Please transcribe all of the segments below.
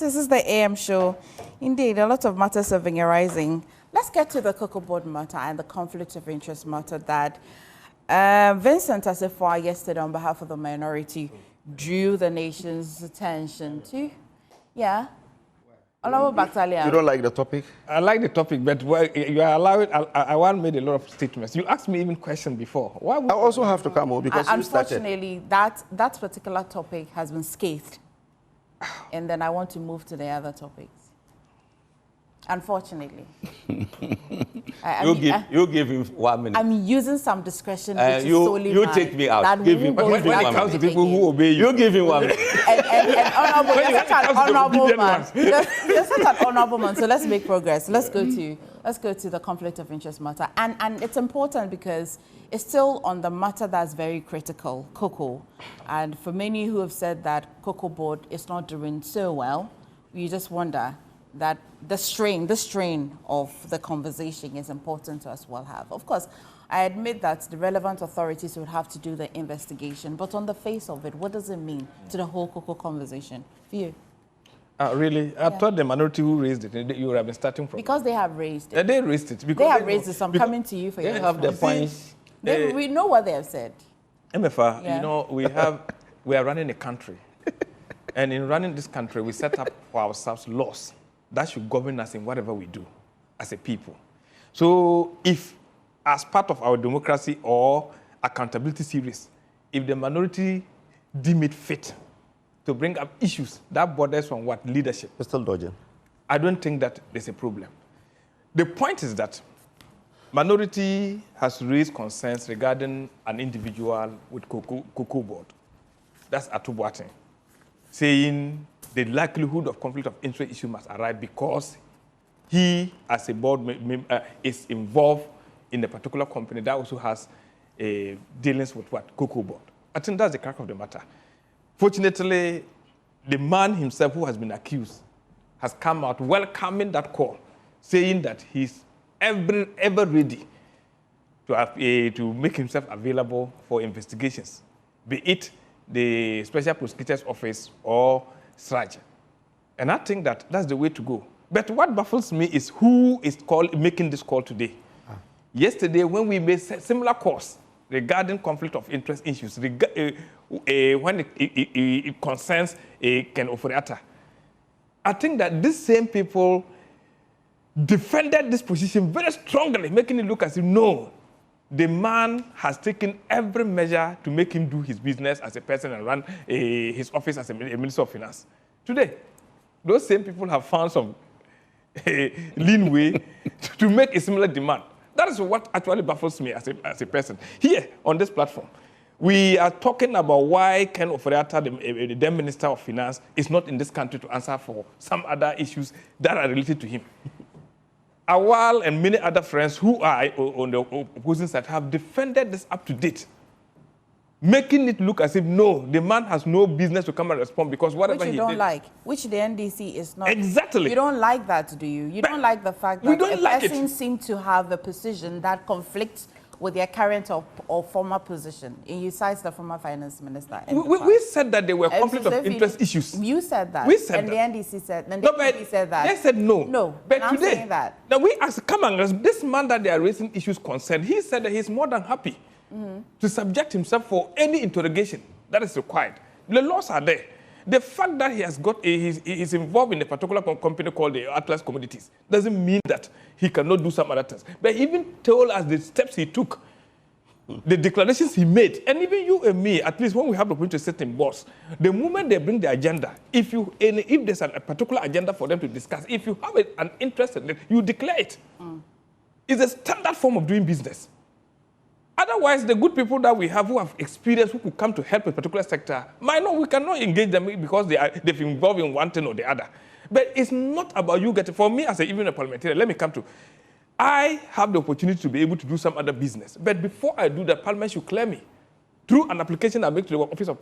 This is the AM show. Indeed, a lot of matters have been arising. Let's get to the COCOBOD matter and the conflict of interest matter that Vincent Assefa yesterday on behalf of the minority drew the nation's attention to. Yeah. Honorable Battalion. You don't like the topic? I like the topic, but you are allowing. I made a lot of statements. You asked me even questions before. Why would I also have to come on because unfortunately, that particular topic has been scathed. And then I want to move to the other topics. Unfortunately. You give him 1 minute. I'm using some discretion which is solely you take me out. Give him, when it comes to people who obey you, give him 1 minute. and honorable, you're such an honorable man. You're such an honorable man. So let's make progress. Let's go to the conflict of interest matter. And it's important because it's still on the matter that's very critical, COCO. And for many who have said that COCOBOD is not doing so well, you just wonder that the strain of the conversation is important to us well have. Of course, I admit that the relevant authorities would have to do the investigation, but on the face of it, what does it mean to the whole COCO conversation for you? Really? I thought the minority who raised it, you would have been starting from. Because they have raised it. They raised it. Because they have raised it, so I'm coming to you for your response. They have their points. We know what they have said. MFA, you know, we are running a country. And in running this country, we set up for ourselves laws that should govern us in whatever we do as a people. So if, as part of our democracy or accountability series, if the minority deem it fit to bring up issues that borders on what leadership, You're still dodging. I don't think that there's a problem. The point is that minority has raised concerns regarding an individual with COCOBOD. That's Atubuatin, saying the likelihood of conflict of interest issue must arise because he, as a board member, is involved in a particular company that also has dealings with what? COCOBOD. I think that's the crack of the matter. Fortunately, the man himself who has been accused has come out welcoming that call, saying that he's ever ready to make himself available for investigations, be it the Special Prosecutor's Office or SRAJ. And I think that that's the way to go. But what baffles me is who is making this call today. Yesterday, when we made similar calls regarding conflict of interest issues, when it concerns Ken Ofori-Atta, I think that these same people defended this position very strongly, making it look as if, no, the man has taken every measure to make him do his business as a person and run his office as a Minister of Finance. Today, those same people have found some leeway to make a similar demand. That is what actually baffles me as a person. Here, on this platform, we are talking about why Ken Ofori-Atta, the then Minister of Finance, is not in this country to answer for some other issues that are related to him. Awal and many other friends who are on the opposing side have defended this up to date, making it look as if, no, the man has no business to come and respond because whatever he did. Which you don't like, which the NDC is not. Exactly. You don't like that, do you? You don't like the fact that a person seems to have a position that conflicts with their current or former position. And you cite the former finance minister. We said that there were conflict of interest issues. You said that. We said and that. The NDC said, and the NDC said that. They said no. No, but I'm today, saying that. Now we asked, come on, this man that they are raising issues concerned, he said that he's more than happy to subject himself for any interrogation that is required. The laws are there. The fact that he has he's involved in a particular company called the Atlas Commodities doesn't mean that he cannot do some other things. But he even told us the steps he took, the declarations he made, and even you and me, at least when we have the opportunity to sit in boards, the moment they bring the agenda, if there's a particular agenda for them to discuss, if you have an interest in it, you declare it. It's a standard form of doing business. Otherwise, the good people that we have who have experience, who could come to help a particular sector, we cannot engage them because they've been involved in one thing or the other. But it's not about you getting, for me as even a parliamentarian, let me come to, I have the opportunity to be able to do some other business. But before I do that, Parliament should clear me through an application I make to the Office of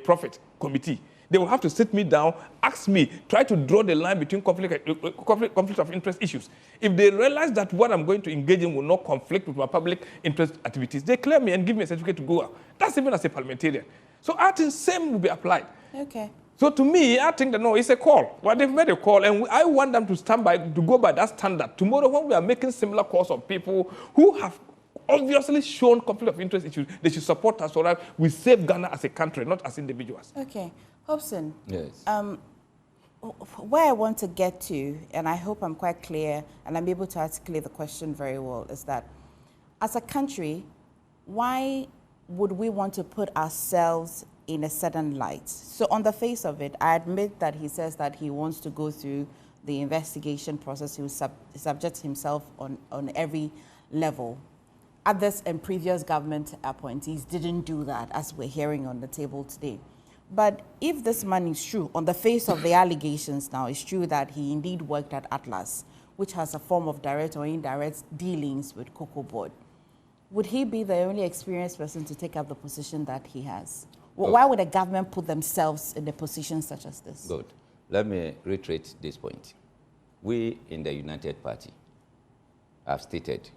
Profit Committee. They will have to sit me down, ask me, try to draw the line between conflict of interest issues. If they realize that what I'm going to engage in will not conflict with my public interest activities, they clear me and give me a certificate to go out. That's even as a parliamentarian. So I think same will be applied. Okay. So to me, I think that no, it's a call. Well, they've made a call, and I want them to stand by, to go by that standard. Tomorrow, when we are making similar calls of people who have obviously shown conflict of interest issues, they should support us so that we save Ghana as a country, not as individuals. Okay. Hopeson. Yes. Where I want to get to, and I hope I'm quite clear and I'm able to articulate the question very well, is that as a country, why would we want to put ourselves in a certain light? So on the face of it, I admit that he says that he wants to go through the investigation process. He will subject himself on every level. Others and previous government appointees didn't do that, as we're hearing on the table today. But if this man is true, on the face of the allegations now, it's true that he indeed worked at Atlas, which has a form of direct or indirect dealings with COCOBOD, would he be the only experienced person to take up the position that he has? Why would a government put themselves in a position such as this? Good. Let me reiterate this point. We in the United Party have stated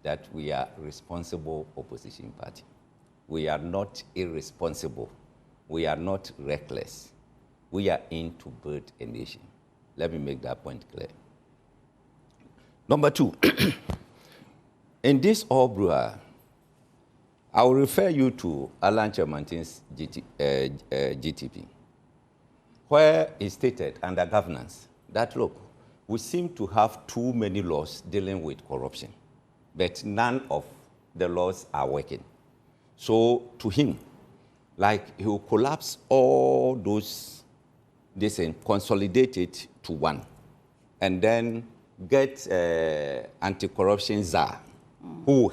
that we are a responsible opposition party. We are not irresponsible. We are not reckless. We are in to build a nation. Let me make that point clear. Number two, in this brouhaha, I will refer you to Alan Chairman's GTP, where he stated under governance that, look, we seem to have too many laws dealing with corruption, but none of the laws are working. So to him, like, he will collapse all those, consolidate it to one, and then get anti-corruption czar who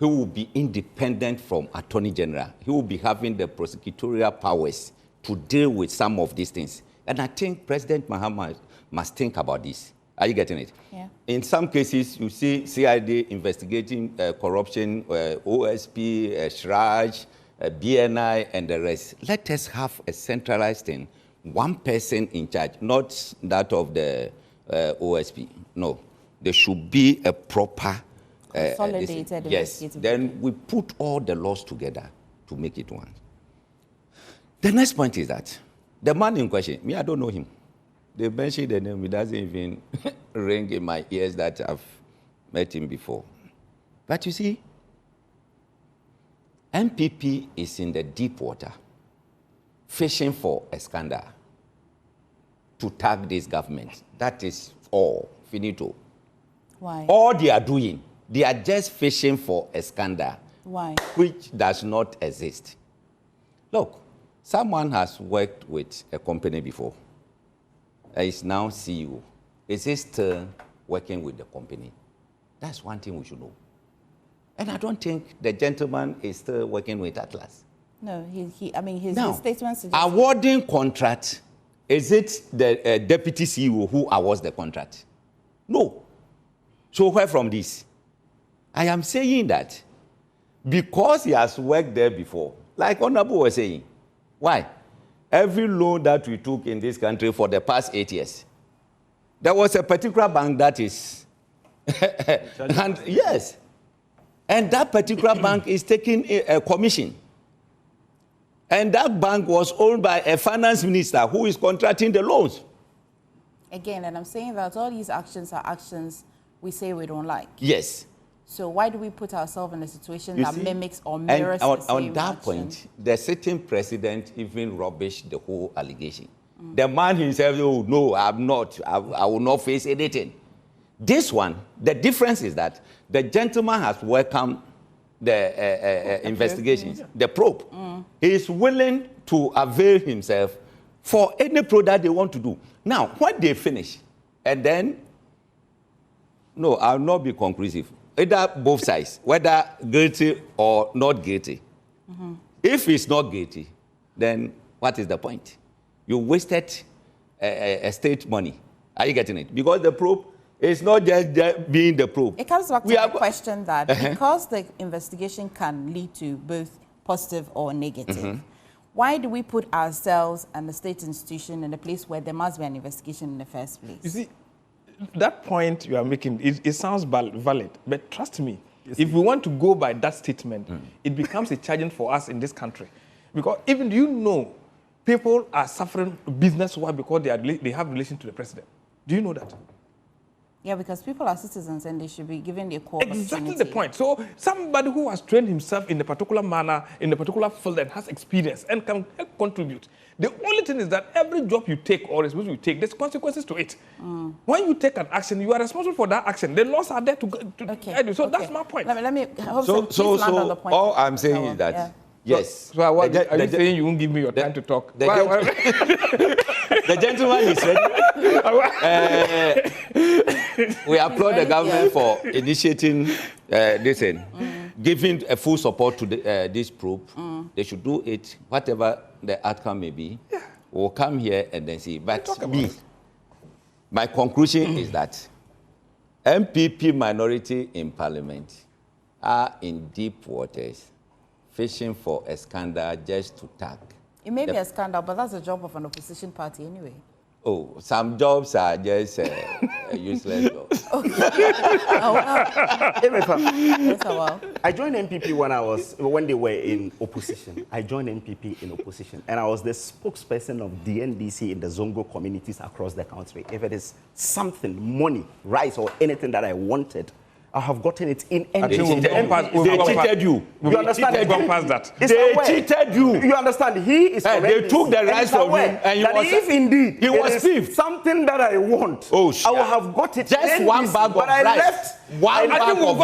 will be independent from Attorney General. He will be having the prosecutorial powers to deal with some of these things. And I think President Muhammad must think about this. Are you getting it? Yeah. In some cases, you see CID investigating corruption, OSP, SHRAJ, BNI, and the rest. Let us have a centralized thing, one person in charge, not that of the OSP. No, there should be a proper consolidated yes. Then we put all the laws together to make it one. The next point is that the man in question, me, I don't know him. They mentioned the name, it doesn't even ring in my ears that I've met him before. But you see, MPP is in the deep water, fishing for a scandal to tag this government. That is all, finito. Why? All they are doing, they are just fishing for a scandal. Why? Which does not exist. Look, someone has worked with a company before. Is now CEO. Is he still working with the company? That's one thing we should know. And I don't think the gentleman is still working with Atlas. No, his statement suggests... Awarding contract, is it the deputy CEO who awards the contract? No. So where from this? I am saying that because he has worked there before, like Honorable was saying, why? Every loan that we took in this country for the past 8 years, there was a particular bank that is... and yes. And that particular bank is taking a commission. And that bank was owned by a finance minister who is contracting the loans. Again, and I'm saying that all these actions are actions we say we don't like. Yes. So why do we put ourselves in a situation that mimics or mirrors the same on that action? point, the sitting president even rubbished the whole allegation. The man himself, oh, no, I'm not. I will not face anything. This one, the difference is that the gentleman has welcomed the investigations, the probe. He is willing to avail himself for any probe that they want to do. Now, when they finish, and then, no, I'll not be conclusive. Either both sides, whether guilty or not guilty. If it's not guilty, then what is the point? You wasted a state money. Are you getting it? Because the probe is not just being the probe. It comes back to the question that because the investigation can lead to both positive or negative, why do we put ourselves and the state institution in a place where there must be an investigation in the first place? You see, that point you are making, it sounds valid, but trust me, if we want to go by that statement, it becomes a challenge for us in this country. Because even you know people are suffering business-wise because they have relation to the president. Do you know that? Yeah, because people are citizens and they should be given the equal opportunity. Exactly the point. So somebody who has trained himself in a particular manner, in a particular field and has experience and can help contribute. The only thing is that every job you take or responsibility you take, there's consequences to it. When you take an action, you are responsible for that action. The laws are there to guide you. So that's my point. Let me So all I'm saying is that, yes. So are you saying you won't give me your time to talk? The gentleman is ready. We applaud the government for initiating this and giving a full support to this probe. They should do it, whatever the outcome may be. Yeah. We'll come here and then see. But my conclusion is that MPP minority in parliament are in deep waters, fishing for a scandal just to tag. It may be a scandal, but that's the job of an opposition party anyway. Oh, some jobs are just useless jobs. I joined MPP when they were in opposition. I joined MPP in opposition, and I was the spokesperson of the NDC in the Zongo communities across the country. If it is something, money, rice, or anything that I wanted, I have gotten it in NDC. They cheated you. You understand? They cheated you. You understand? He is they took the rice from him, and if indeed he was thief. Something that I want, I will have got it. Just one bag of rice. One bag of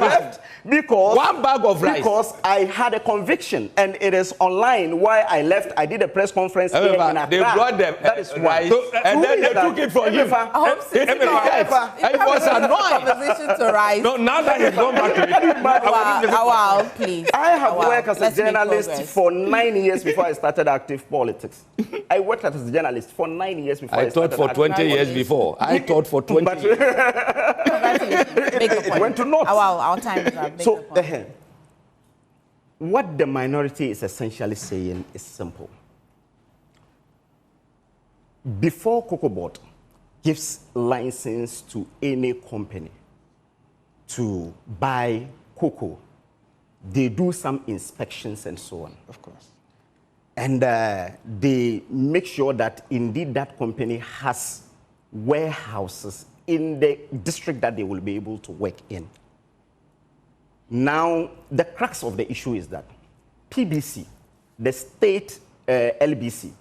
rice. Because one bag of rice. Because I had a conviction, and it is online why I left. I did a press conference here in Accra. They brought them. That is why. And then they took it from him. It was annoying. No, now that you've gone back to it. Awal, please. I have worked as a journalist for 9 years before I started active politics. I worked as a journalist for 9 years before I started. I thought for 20 years before. I thought for 20 years. Went to North. Our time is up. So, what the minority is essentially saying is simple. Before COCOBOD gives license to any company to buy cocoa, they do some inspections and so on. Of course. And they make sure that indeed that company has warehouses in the district that they will be able to work in. Now, the crux of the issue is that PBC, the state LBC,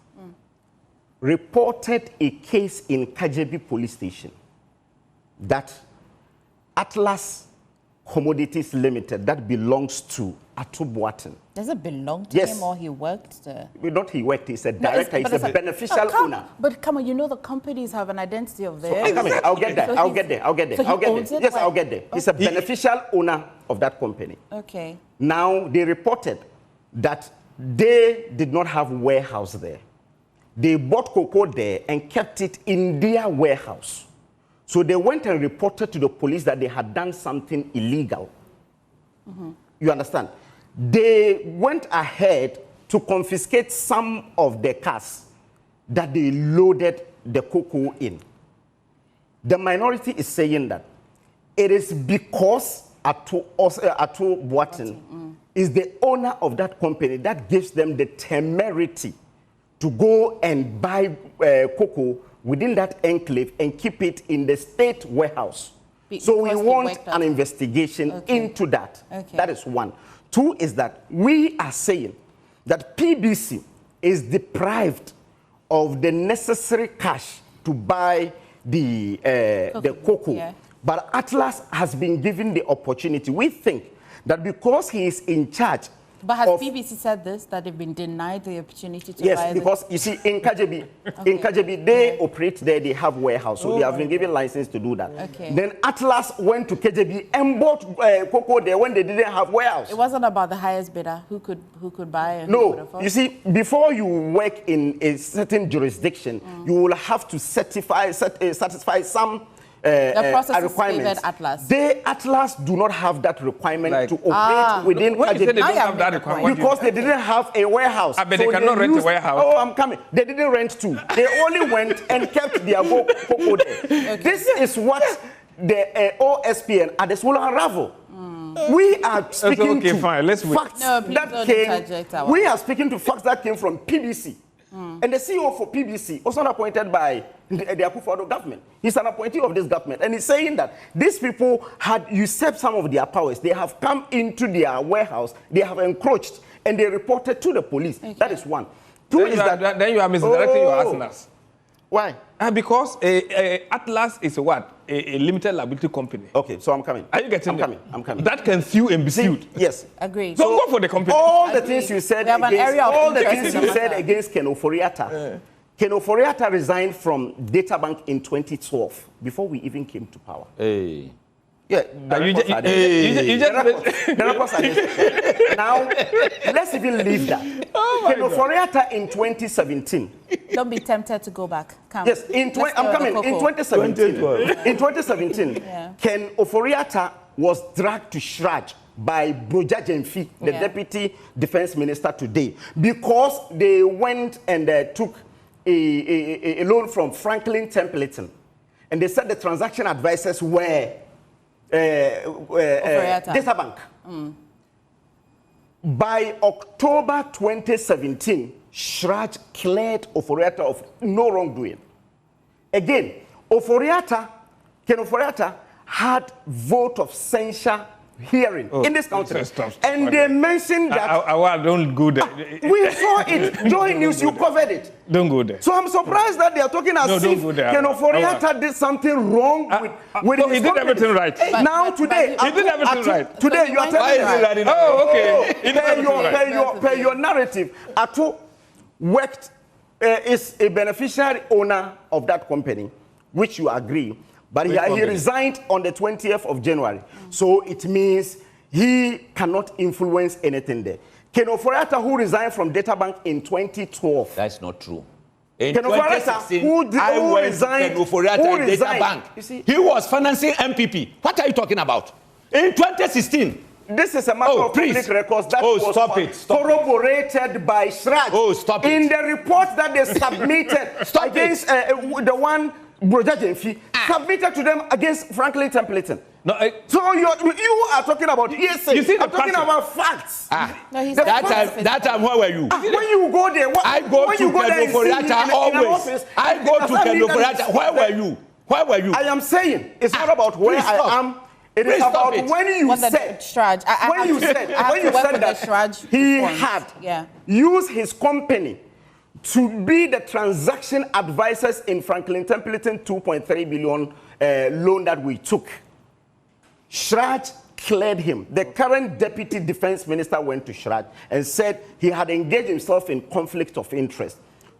reported a case in Kajebi police station that Atlas Commodities Limited, that belongs to Atubuatin. Does it belong to him or he worked there? Not he worked, he's a director, he's a beneficial owner. But come on, you know the companies have an identity of theirs. So, I'll get there, I'll get there. Yes, I'll get there. He's a beneficial owner of that company. Okay. Now, they reported that they did not have warehouse there. They bought cocoa there and kept it in their warehouse. So they went and reported to the police that they had done something illegal. You understand? They went ahead to confiscate some of the cars that they loaded the cocoa in. The minority is saying that it is because Atu Boatin is the owner of that company that gives them the temerity to go and buy cocoa within that enclave and keep it in the state warehouse. So we want an investigation into that. That is one. Two is that we are saying that PBC is deprived of the necessary cash to buy the cocoa. But Atlas has been given the opportunity. We think that because he is in charge. But has PBC said this, that they've been denied the opportunity to buy? Yes, because you see, in Kajebi, they operate there, they have warehouse, so they have been given license to do that. Then Atlas went to Kajebi and bought cocoa there when they didn't have warehouse. It wasn't about the highest bidder who could buy and no, who could afford. You see, before you work in a certain jurisdiction, you will have to satisfy some the process requirements. Atlas. Atlas do not have that requirement to operate within Kajebi. They don't have that requirement because they didn't have a warehouse. But they cannot rent a warehouse. Oh, I'm coming. They didn't rent two. They only went and kept their cocoa there. This is what the OSP and Adesulo unravel. We are speaking to facts that came. We are speaking to facts that came from PBC. And the CEO for PBC was not appointed by the Akufo-Addo government. He's an appointee of this government. And he's saying that these people had usurped some of their powers. They have come into their warehouse, they have encroached, and they reported to the police. Okay. That is one. Two then is that... Then you are misdirecting your answers. Why? Because Atlas is a limited liability company. Okay, so I'm coming. Are you getting I'm coming. That can sue and be sued. Yes. Agreed. So go for the company. All the things you said against Ken Ofori-Atta. Ken Ofori-Atta resigned from Databank in 2012, before we even came to power. Hey. Yeah, the records are there. Now, let's even leave that. Ken Ofori-Atta in 2017. Don't be tempted to go back. Come. Yes, I'm coming. In 2017, Ken Ofori-Atta was dragged to Shraj by Broja Jemfi, the Deputy Defense Minister today, because they went and took a loan from Franklin Templeton. And they said the transaction advisors were Databank. By October 2017, Shraj cleared Ofori-Atta of no wrongdoing. Again, Ken Ofori-Atta had vote of censure hearing in this country. And they mentioned that... I don't go there. We saw it. Joy News, you covered it. Don't go there. So I'm surprised that they are talking as if Ken Ofori-Atta did something wrong with his he did everything right. Now today... He did everything right. Today you are telling me... Oh, okay. Per your narrative, Ato worked, is a beneficiary owner of that company, which you agree. But he resigned on the 20th of January. So it means he cannot influence anything there. Ken Ofori-Atta, who resigned from Databank in 2012. That's not true. In Ken 2016, who resigned, Ken Ofori-Atta in Databank. He was financing MPP. What are you talking about? In 2016. This is a matter of public records that was corroborated by Shraj. In the report that they submitted against the one Broja Jemfi submitted to them against Franklin Templeton. No, so you are talking about hearsay. I'm talking about facts. No, that time, where were you? When you go there, I go to Ken Ofori-Atta always. I go to Ken Ofori-Atta. Where were you? Where were you? I am saying it's not about where I am. It is about when you said that he had used his company to be the transaction advisors in Franklin Templeton 2.3 billion loan that we took. Shraj cleared him. The current Deputy Defense Minister went to Shraj and said he had engaged himself in conflict of interest.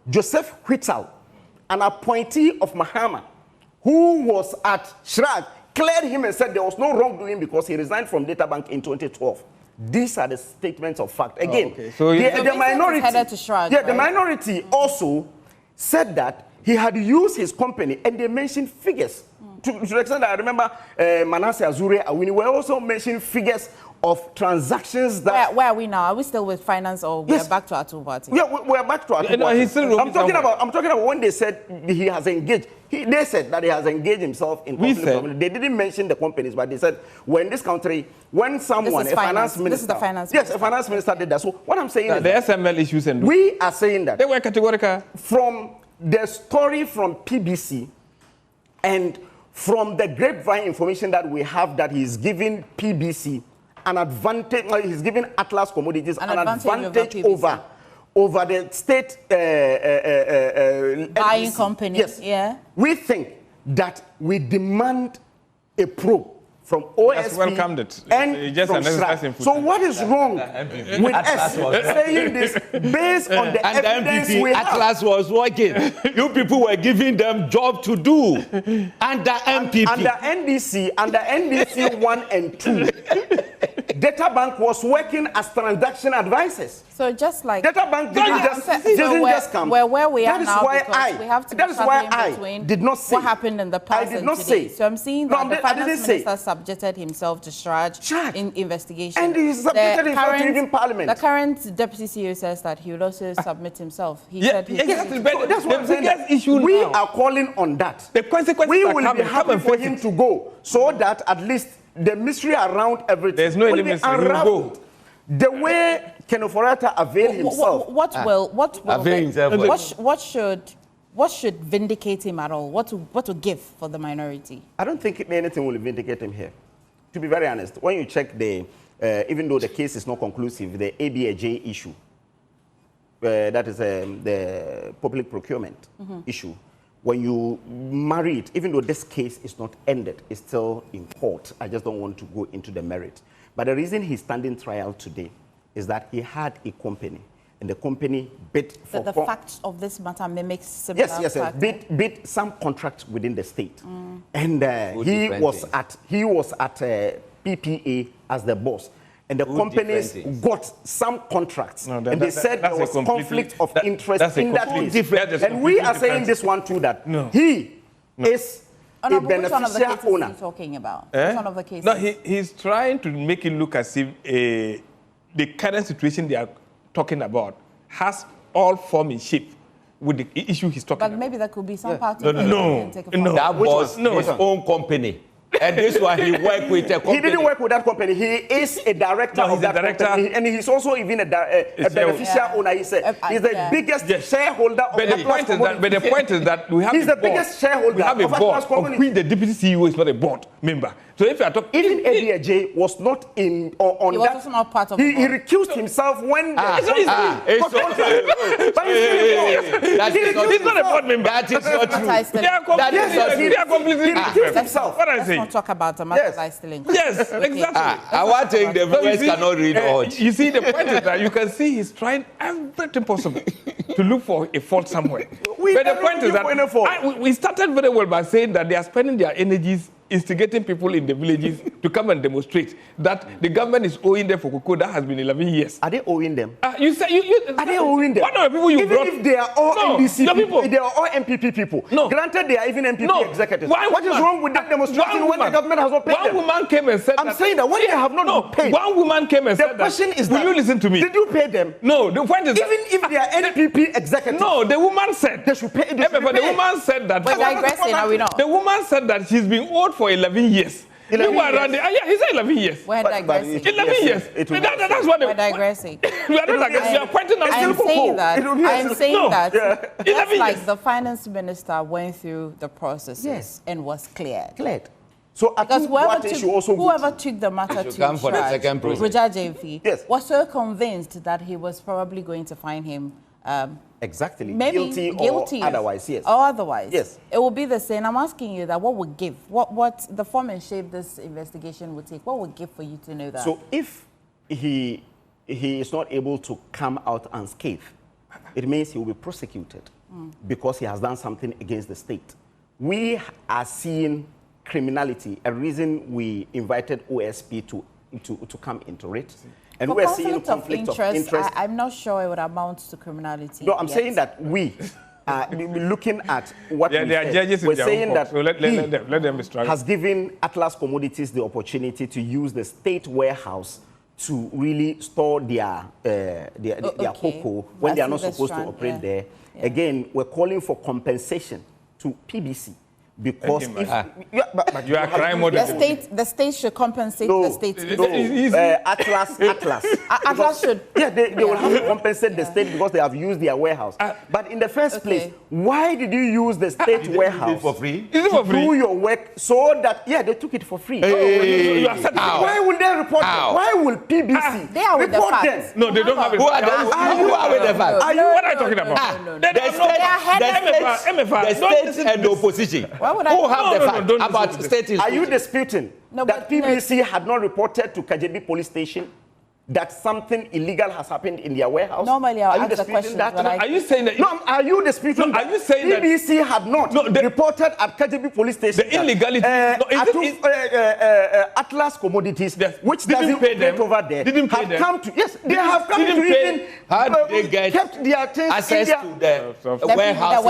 Joseph Whittle, an appointee of Mahama, who was at Shraj, cleared him and said there was no wrongdoing because he resigned from Databank in 2012. These are the statements of fact. Again, so the minority also said that he had used his company, and they mentioned figures. To the extent that I remember Manasseh Azure Awini were also mentioning figures of transactions that... Where are we now? Are we still with finance, or we're back to Atu Party? Yeah, we're back to Atu Party. I'm talking about when they said he has engaged. They said that he has engaged himself in conflict. They didn't mention the companies, but they said, well, in this country, when someone, a finance minister... This is the finance minister. Yes, a finance minister did that. So what I'm saying is... The SML issues and... We are saying that... They were categorical. From the story from PBC and from the grapevine information that we have, that he's giving PBC an advantage, he's giving Atlas Commodities an advantage over the state buying company. Yes. Yeah. We think that we demand a probe from OSP and from Shraj. So what is wrong with us saying this based on the evidence we have? Atlas was working. You people were giving them job to do under MPP. Under NDC 1 and 2. Databank was working as transaction advisors. So just like Databank didn't just come. Where we are now, we have to that is why I did not say what happened in the past. I did not say. So I'm seeing that the finance minister subjected himself to Shraj in investigation. And he submitted himself to even Parliament. The current deputy CEO says that he will also submit himself. He said that's what I'm saying. We are calling on that. The consequences we will be happy for him to go, so that at least the mystery around everything will be unraveled. The way can Oforata avail himself? What should vindicate him at all? What to give for the minority? I don't think anything will vindicate him here. To be very honest, when you check the, even though the case is not conclusive, the ABAJ issue, that is the public procurement issue, when you marry it, even though this case is not ended, it's still in court. I just don't want to go into the merit. But the reason he's standing trial today is that he had a company, and the company bid for... But the facts of this matter mimics similar Yes, bid some contract within the state. And he was at PPA as the boss. And the companies got some contracts. No, and they said there was conflict of interest in that case. And we are saying this one too, that he is a beneficial owner. Talking about? Which one of the cases? No, he's trying to make it look as if the current situation they are talking about has all form and shape with the issue he's talking about. But maybe there could be some part of it. No. That was his own company. And this one, he worked with a company. He didn't work with that company. He is a director of that company. And he's also even a beneficial owner. He's the biggest shareholder of the point is that. But the point is that we have he's the biggest shareholder. We have a board of which the deputy CEO is not a board member. So if you are talking... Even ABAJ was not on that. He was also not part of he recused himself when... He's not a board member. That is not true. They are completely different. What I say? Let's not talk about the matter I still in. Yes, exactly. I want to think the viewers cannot read all. You see, the point is that you can see he's trying everything possible to look for a fault somewhere. But the point is that we started very well by saying that they are spending their energies instigating people in the villages to come and demonstrate that the government is owing them for cocoa that has been 11 years. Are they owing them? You say are they owing them? One of the people you even brought, if they are all NDC people, they are all MPP people. No. Granted, they are even MPP executives. What is wrong with that demonstration when the government has not paid them? One woman came and said I'm saying that when they have not been paid. One woman came and said that. The question is will you listen to me? Did you pay them? No, the point is even if they are NPP executives. No, the woman said they should pay. The woman said that. We're digressing, are we not? The woman said that she's been owed for 11 years. 11 you were around there. Yeah, he said 11 years. We're digressing. 11 years. That's what we're digressing. We are not digressing. We are pointing out. I'm saying that just like the finance minister went through the processes and was cleared. So because whoever took the matter to come for the second process. Was so convinced that he was probably going to find him exactly maybe guilty or otherwise, yes. Or otherwise, yes. It will be the same. I'm asking you that what would give, what the form and shape this investigation would take, what would give for you to know that? So if he is not able to come out unscathed, it means he will be prosecuted because he has done something against the state. We are seeing criminality, a reason we invited OSP to come into it. And we're seeing conflict of interest. I'm not sure it would amount to criminality. No, I'm saying that we are looking at what we're saying that so let them has given Atlas Commodities the opportunity to use the state warehouse to really store their cocoa when they are not supposed to operate there. Yeah. Again, we're calling for compensation to PBC. Because but you are crying more than the state should compensate the state. Atlas should. Yeah, they will have to compensate the state because they have used their warehouse. But in the first place, why did you use the state warehouse for free? To do your work so that they took it for free? Why will they report them? Why will PBC they are with report the them? No, they don't have it. Who are with the facts? What are you talking about? The state and the opposition. Who have the fact about state? Are you disputing that PBC had not reported to Kajebi police station that something illegal has happened in their warehouse? Normally, are you disputing that? Are you saying that? No, are you disputing that? Are you saying that PBC had not reported at Kajebi police station the illegality? Atlas Commodities, which doesn't pay over there, have come to they have come to even kept their things access to the warehouse.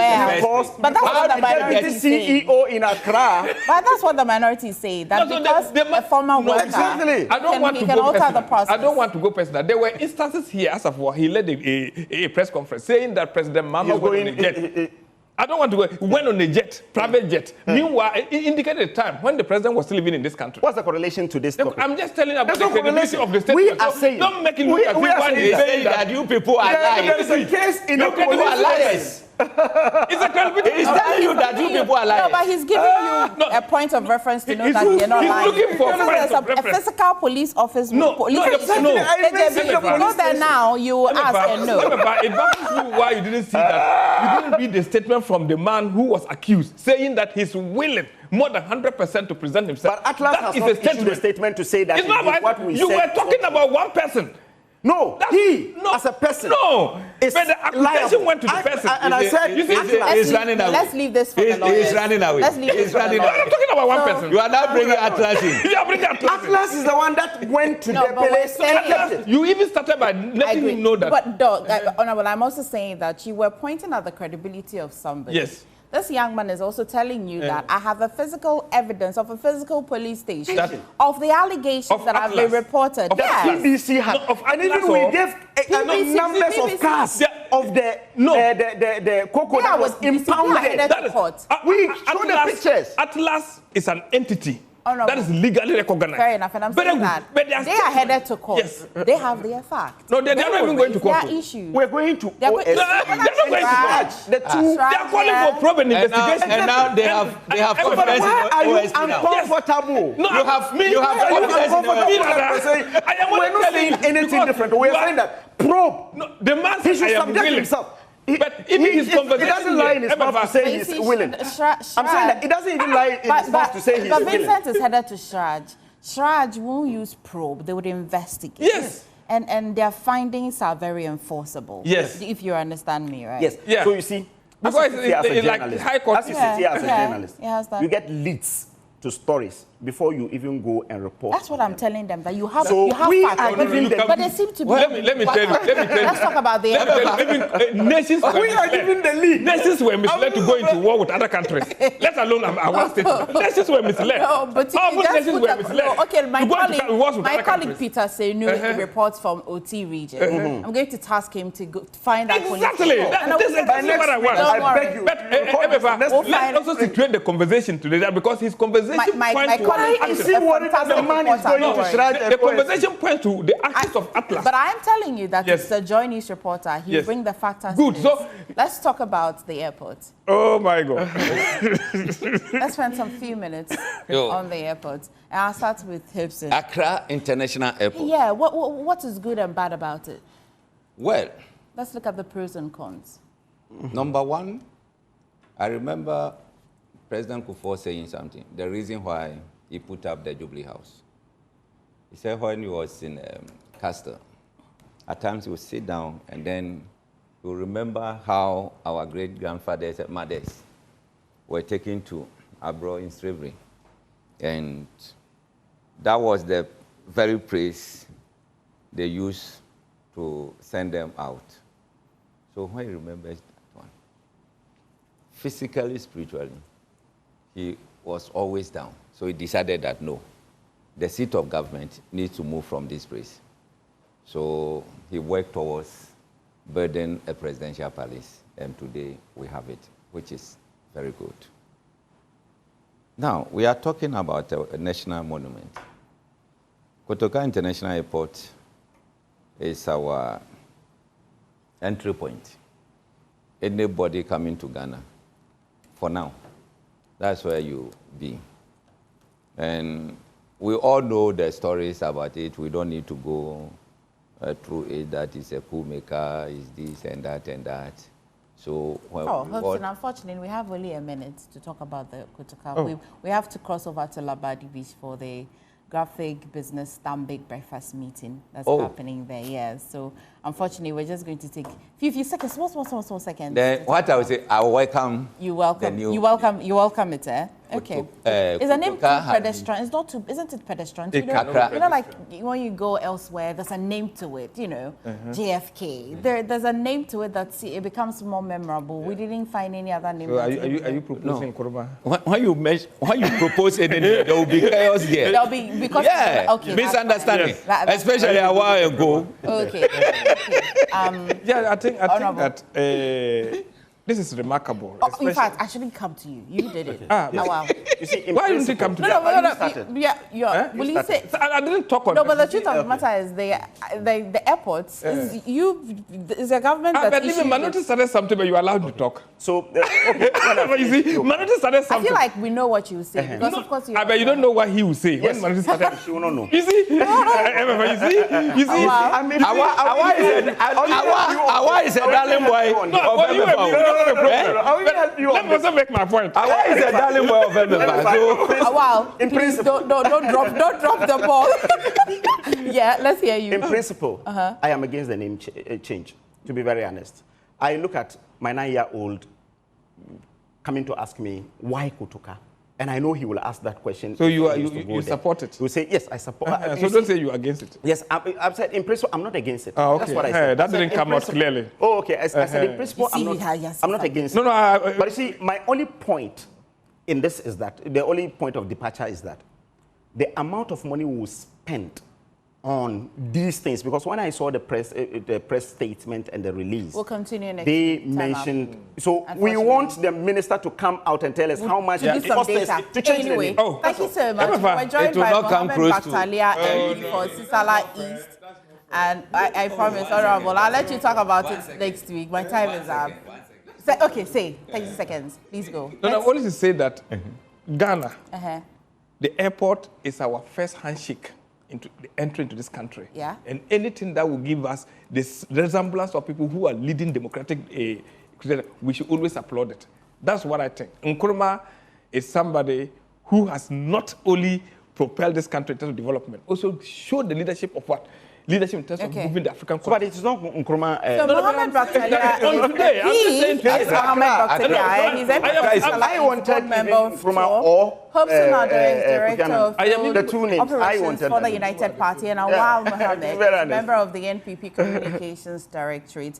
But that's what the minority CEO in Accra. But that's what the minority say. That because a former worker can alter the process. I don't want to go personal. There were instances here, as of what he led a press conference saying that President Mama was going to get. I don't want to go. He went on a jet, private jet. Meanwhile, it indicated a time when the president was still living in this country. What's the correlation to this topic? I'm just telling you about There's the no credibility correlation. of the statement. We are saying. Don't make it look as if one is saying that you people are lying. There is a case in the You are liars. it's a credibility. He's telling you that you people are lying. No, but he's giving you a point of reference to know that you're not lying. Looking for Because points of a reference. physical police office. No, police no. Go there now, you will ask and no. It baffles me why you didn't see that. You didn't read the statement from the man who was accused, saying that he's willing more than 100% to present himself. But Atlas has not issued a statement to say that it's not about what we you said. were talking about one person. No, as a person. No, but the accusation went to the person. And I said, he's running away. Let's leave this for the lawyers. He's running away. Let's leave this for the I'm lawyers. talking about one person. You are now bringing Atlas in. You are bringing Atlas in. Atlas is the one that went to the police and kept it. You even started by letting him know that. But, Honorable, I'm also saying that you were pointing at the credibility of somebody. Yes. This young man is also telling you that I have a physical evidence of a physical police station of the allegations that have been reported. BBC has. And even we gave numbers of cars of the COCO that was impounded. We showed the pictures. Atlas is an entity Honorable. that is legally recognized. Fair enough, and I'm saying that they are headed to court. Yes. They have their facts. No, they're not even going to court. Their issues. We're going to They're OS. going- They're not going to court. The two. They are calling for probe and investigation. And now they have confidence in Why are you OSP now. uncomfortable? No, You have confidence We're not saying anything different. We're saying that probe. No, the man He says should I am subject willing. himself. But even his He conversation doesn't lie in his mouth to say But he's you see, willing. I'm saying that it doesn't even lie in his mouth to say he's but willing. Vincent is headed to Shraj. Shraj won't use probe. They would investigate. Yes. And their findings are very enforceable. Yes. If you understand me, right? Yes. Yeah. So you see, Because as you sit here as a it's like journalist, high court. as you sit here as a Yeah, journalist, he has that. you get leads to stories before you even go and report. That's what I'm telling them, that you have, So you have we facts, are giving them- but they seem to be... Let me tell you. Let's talk about the... Nations were We are misled. giving the lead. Nations were misled to go into war with other countries, let alone our state. Nations were misled. No, but you All just nations put were a, misled. no, okay, my to go into wars with colleague other countries. Peter Senu reports from OT region. I'm going to task him to go to find that Exactly. police. That's exactly what I want. Don't I worry. beg you. But let's also situate the conversation today, that because his conversation My points to colleague Why is is he a worried that the fantastic man is going reporter, to don't Shraj worry. the conversation points to the actions of Atlas. But I am telling you that Yes. it's a Joy News reporter. He'll Yes. bring the factors. Good. in. So- let's talk about the airport. Oh my God. Let's spend some few minutes Yo. on the airport. And I'll start with Hopeson. Accra International Airport. Yeah, what is good and bad about it? Well, Let's look at the pros and cons. number one, I remember President Kufuor saying something. The reason why he put up the Jubilee House. He said when he was in Castle, at times he would sit down and then he would remember how our great-grandfathers and mothers were taken to abroad in slavery. And that was the very praise they used to send them out. So when he remembers that one, physically, spiritually, he was always down. So he decided that no, the seat of government needs to move from this place. So he worked towards building a presidential palace, and today we have it, which is very good. Now, we are talking about a national monument. Kotoka International Airport is our entry point. Anybody coming to Ghana, for now, that's where you be. And we all know the stories about it. We don't need to go through it, that is a pool maker, is this and that and that. So, Hopeson, unfortunately, we have only a minute to talk about the Kotoka. We have to cross over to Labadi Beach for the graphic business Stambik breakfast meeting that's happening there. Yeah. So unfortunately, we're just going to take few seconds, small seconds. Then what I would say, I will welcome. You welcome. You welcome it, eh? Okay. Is the name too pedestrian? It's not too. Isn't it pedestrian? You know, like when you go elsewhere, there's a name to it. You know, JFK. There's a name to it that it becomes more memorable. We didn't find any other name. So are you proposing Kuruma? When you propose anything, there will be chaos there. There'll be because misunderstanding, especially a while ago. Okay. Yeah, I think that This is remarkable. In fact, I shouldn't come to you. You did it. Ah, oh, wow. You see, Why didn't you come to me? Yeah. Will you say? I didn't talk on No, this. but the truth of the matter is the airports is a government that but even Minority started something, but you allowed to talk. So, okay. But you see, Minority started I something. feel like we know what you will say because of course you. I bet you don't know what he will say. Yes. When Minority started. She will not know. You see? You see? Awa is a darling boy. Let me also make my point. Awa is a darling boy of MFA. Wow. Please don't drop the ball. Yeah, let's hear you. In principle, I am against the name change, to be very honest. I look at my 9-year-old coming to ask me, why Kotoka? And I know he will ask that question. So you support it? He will say, yes, I support it. So don't say you're against it. Yes, I've said in principle, I'm not against it. Oh, okay. That's what I said. That didn't come out clearly. Oh, okay. I said in principle, I'm not against it. No. But you see, my only point in this is that, the only point of departure is that the amount of money we will spend on these things, because when I saw the press statement and the release, we'll continue next they time mentioned, so we want the minister to come out and tell us how much it costs us to change the name. Oh, thank you so much. We're joined by Mohammed Bakhtalia, MP for Sisala East. And I promise, Honorable, I'll let you talk about it next week. My time is up. Okay, say 30 seconds. Please go. No, I wanted to say that Ghana, the airport is our first handshake into the entry into this country. Yeah. And anything that will give us this resemblance of people who are leading democratic, we should always applaud it. That's what I think. Nkrumah is somebody who has not only propelled this country in terms of development, also showed the leadership of what? Leadership in terms of moving the African continent. But it's not Nkrumah. So Mohammed Bakhtalia is Mohammed Bakhtalia. He's I wanted Nkrumah or Hopeson Adorye is director of the two names. operations for the United Party, and Awal Mohammed, member of the NPP Communications Directorate.